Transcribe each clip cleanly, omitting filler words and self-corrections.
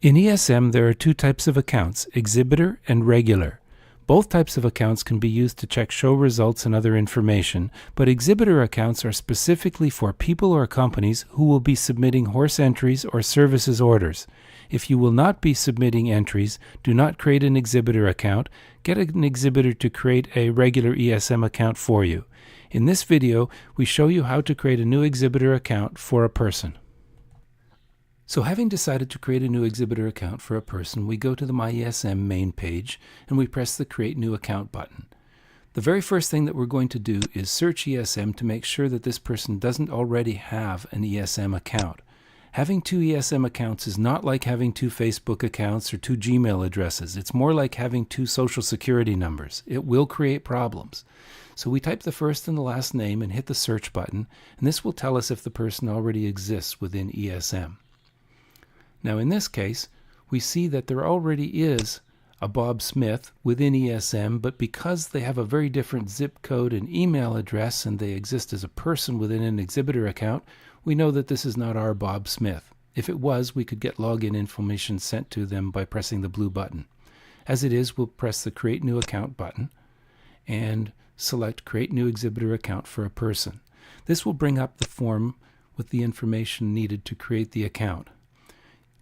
In ESM, there are two types of accounts, exhibitor and regular. Both types of accounts can be used to check show results and other information, but exhibitor accounts are specifically for people or companies who will be submitting horse entries or services orders. If you will not be submitting entries, do not create an exhibitor account. Get an exhibitor to create a regular ESM account for you. In this video, we show you how to create a new exhibitor account for a person. So having decided to create a new exhibitor account for a person, we go to the My ESM main page and we press the Create New Account button. The very first thing that we're going to do is search ESM to make sure that this person doesn't already have an ESM account. Having two ESM accounts is not like having two Facebook accounts or two Gmail addresses. It's more like having two social security numbers. It will create problems. So we type the first and the last name and hit the search button, and this will tell us if the person already exists within ESM. Now in this case, we see that there already is a Bob Smith within ESM, but because they have a very different zip code and email address and they exist as a person within an exhibitor account, we know that this is not our Bob Smith. If it was, we could get login information sent to them by pressing the blue button. As it is, we'll press the Create New Account button and select Create New Exhibitor Account for a person. This will bring up the form with the information needed to create the account.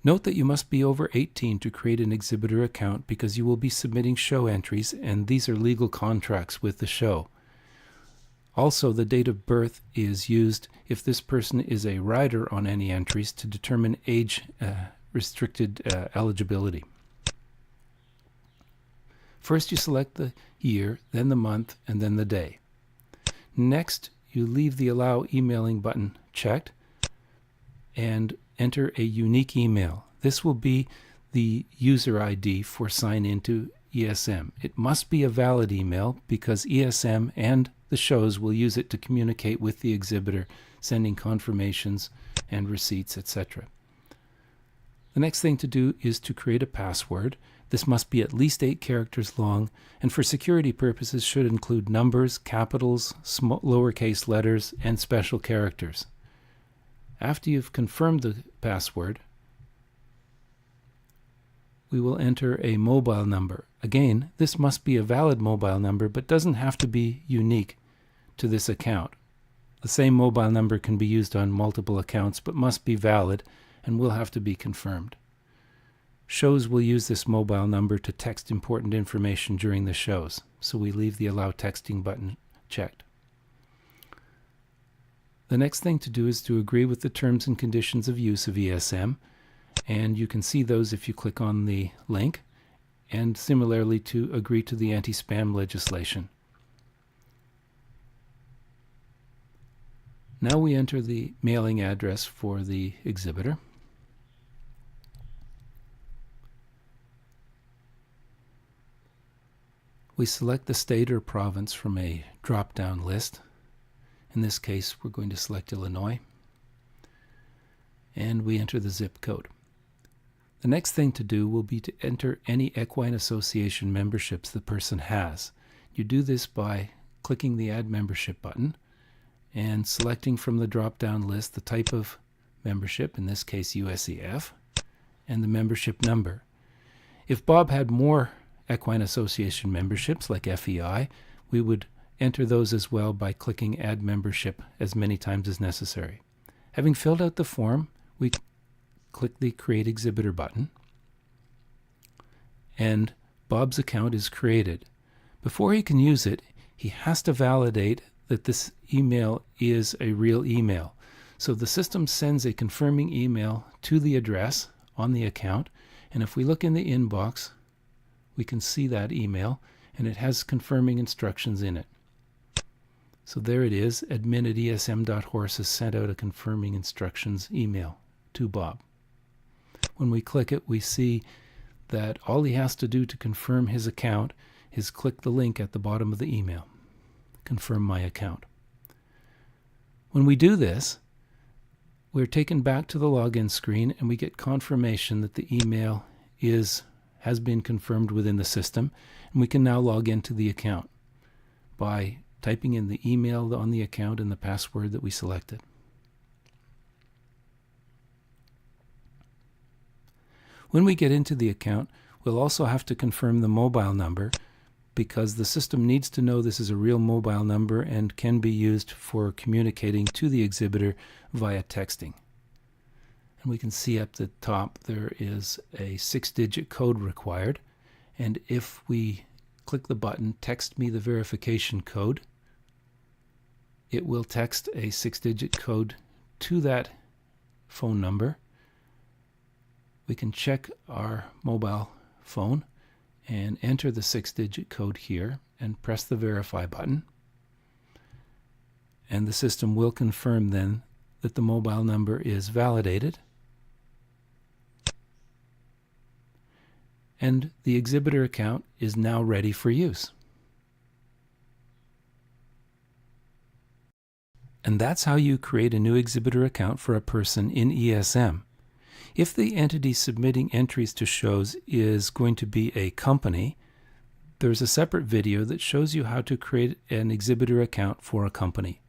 Note that you must be over 18 to create an exhibitor account because you will be submitting show entries, and these are legal contracts with the show. Also, the date of birth is used if this person is a rider on any entries to determine age restricted eligibility. First you select the year, then the month, and then the day. Next, you leave the Allow Emailing button checked and enter a unique email. This will be the user ID for sign into ESM. It must be a valid email because ESM and the shows will use it to communicate with the exhibitor, sending confirmations and receipts, etc. The next thing to do is to create a password. This must be at least 8 characters long, and for security purposes should include numbers, capitals, lowercase letters, and special characters. After you've confirmed the password, we will enter a mobile number. Again, this must be a valid mobile number, but doesn't have to be unique to this account. The same mobile number can be used on multiple accounts, but must be valid and will have to be confirmed. Shows will use this mobile number to text important information during the shows, so we leave the Allow Texting button checked. The next thing to do is to agree with the terms and conditions of use of ESM, and you can see those if you click on the link, and similarly to agree to the anti-spam legislation. Now we enter the mailing address for the exhibitor. We select the state or province from a drop-down list. In this case, we're going to select Illinois, and we enter the zip code. The next thing to do will be to enter any equine association memberships the person has. You do this by clicking the Add Membership button and selecting from the drop-down list the type of membership, in this case USEF, and the membership number. If Bob had more equine association memberships like FEI, we would enter those as well by clicking Add Membership as many times as necessary. Having filled out the form, we click the Create Exhibitor button, and Bob's account is created. Before he can use it, he has to validate that this email is a real email. So the system sends a confirming email to the address on the account, and if we look in the inbox, we can see that email, and it has confirming instructions in it. So there it is, admin@esm.horse has sent out a confirming instructions email to Bob. When we click it, we see that all he has to do to confirm his account is click the link at the bottom of the email, confirm my account. When we do this, we're taken back to the login screen and we get confirmation that the email has been confirmed within the system, and we can now log into the account by typing in the email on the account and the password that we selected. When we get into the account, we'll also have to confirm the mobile number, because the system needs to know this is a real mobile number and can be used for communicating to the exhibitor via texting. And we can see up the top there is a 6-digit code required, and if we click the button "Text me the verification code," it will text a 6-digit code to that phone number. We can check our mobile phone and enter the 6-digit code here and press the verify button, and the system will confirm then that the mobile number is validated, and the exhibitor account is now ready for use. And that's how you create a new exhibitor account for a person in ESM. If the entity submitting entries to shows is going to be a company, there's a separate video that shows you how to create an exhibitor account for a company.